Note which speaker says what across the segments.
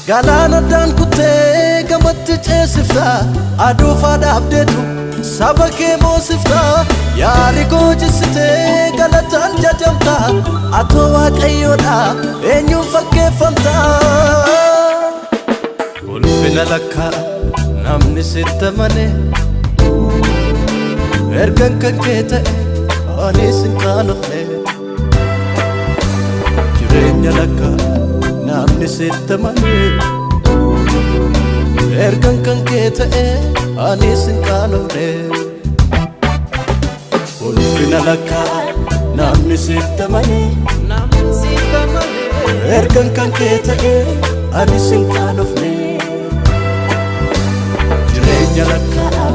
Speaker 1: Galana dan kutte gamatti ceesifta aduufa dhaabdeetu saba kee moosifta yaari koo jissitee galataan jajamta atoo waaqayyoodha eenyuun fakkeeffamta ulfina lakkaa namni sitti amane ergan kan kee ta'e anis hin qaanofne jireenya lakkaa namni sitti amane ergan kan kee ta'e anis hin qaanofne ulfina lakkaa namni sitti amane ergan kan kee ta'e anis hin qaanofne jireenya lakkaa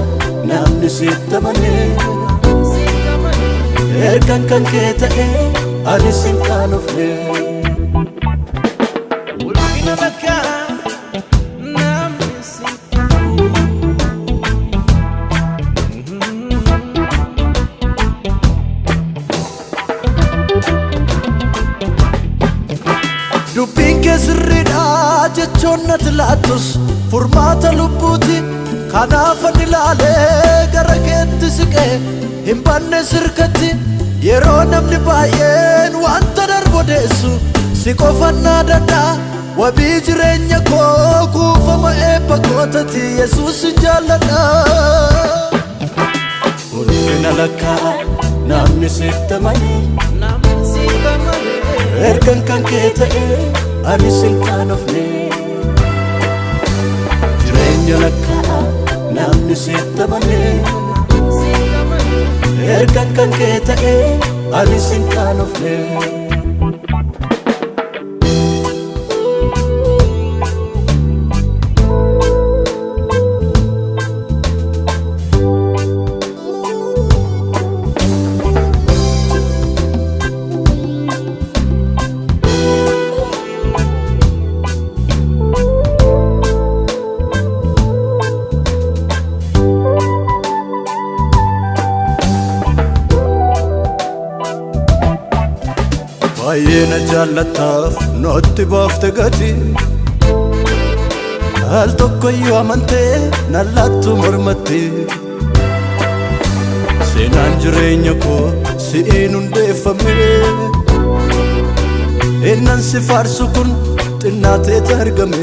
Speaker 1: namni sitti amane ergan kan kee ta'e anis hin qaanofne Dubbiin kee sirriidha jechuun natti laattus furmaata lubbuuti kanaafan ilaalee gara keetti siqee hin banne sirkatti yeroo namni baay'een wanta darbu odeessu si qofannaa danda'a wabii jireenya koo kuufama eebba kootati Yesuus jaalladha ulfina lakkaa namni sitti amane ergan kan kee ta'e anis hin qaanofne jireenya lakkaa namni sitti amane ergan kan kee ta'e anis hin qaanofne Baay'eena jaallataaf nootti baafte gati al tokkoyyuu amantee nan laattu mormatti seenaan jireenya koo si'iin hundeeffame innan si faarsu kun xinnaateet argame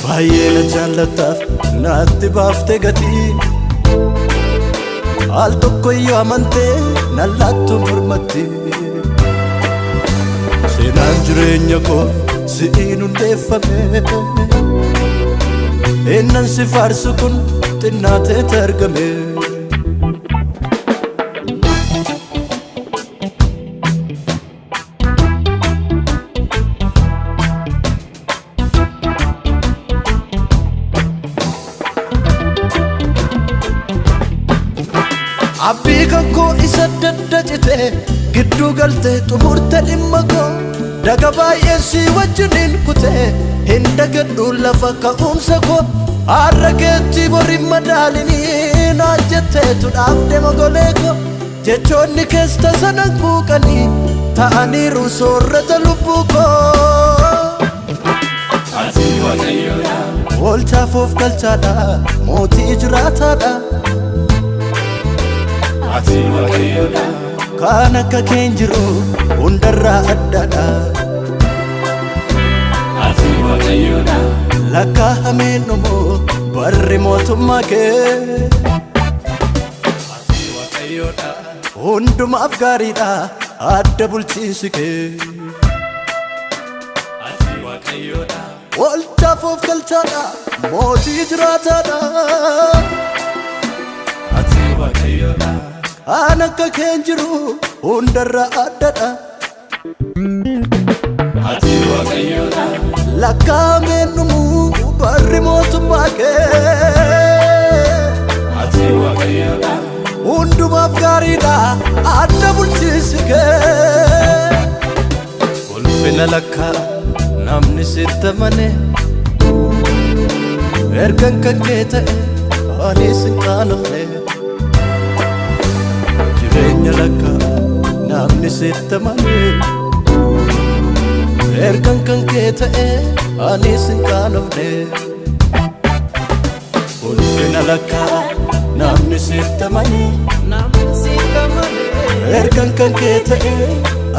Speaker 1: baay'eena jaallataaf naatti baafte gati al tokkoyyuu amantee nan laattu mormatti seenaan jireenya koo si'iin hundeeffame innan si faarsu kun xinnaateet argame abbii kan koo isa daddacite gidduu galte xumurte dhimma koo daga baay'een si wajjiniin kute hin dagadhu lafa ka'umsa koo har'a keetti bori madaalinii naan jetteetu dhaabde mogolee koo jechoonni kees tasanan quuqanii ta'aniiru soorrata lubbuu koo ati waaqayyoodha oolchaaf of galchaadha mootii jiraataadha ati waaqayyoodha kan akka keen jiru hundarraa addaadha ati waaqayyoodha lakkaa'ameen dhumu barri mootummaa kee ati waaqayyoodha hundumaaf gaariidha adda bulchiinsi kee ati waaqayyoodha oolchaaf of galchaadha mootii jiraataadha ati waaqayyoodha kan akka keen jiru hundarraa addaadha ati waaqayyoodha lakkaa'ameen dhumu barri mootummaa kee ati waaqayyoodha hundumaaf gaariidha adda bulchiinsi kee ulfina lakkaa namni sitti amane ergan kan kee ta'e anis hin qaanofne jireenya lakkaa namni sitti amane ergan kan kee ta'e anis hin qaanofne ulfina lakkaa namni siif tamane ergan kan kee ta'e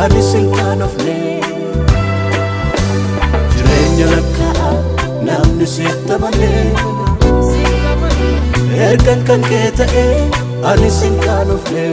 Speaker 1: anis hin qaanofne jireenya lakkaa namni siif tamane ergan kan kee ta'e anis hin qaanofne